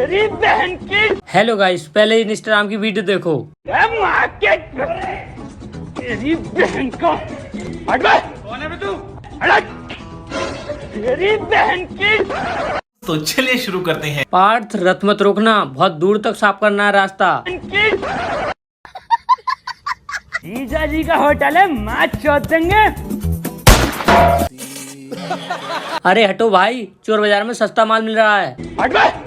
तेरी बहन की। हेलो गाइस, पहले इंस्टाग्राम की वीडियो देखो। तेरी बहन का हट बे। कौन है बे तू? हट। तेरी बहन की। तो चलिए शुरू करते हैं। पार्थ, रथ मत रोकना, बहुत दूर तक साफ करना है रास्ता। जीजा जी का होटल है, माँ चौथ देंगे। अरे हटो भाई, चोर बाजार में सस्ता माल मिल रहा है। हट बे।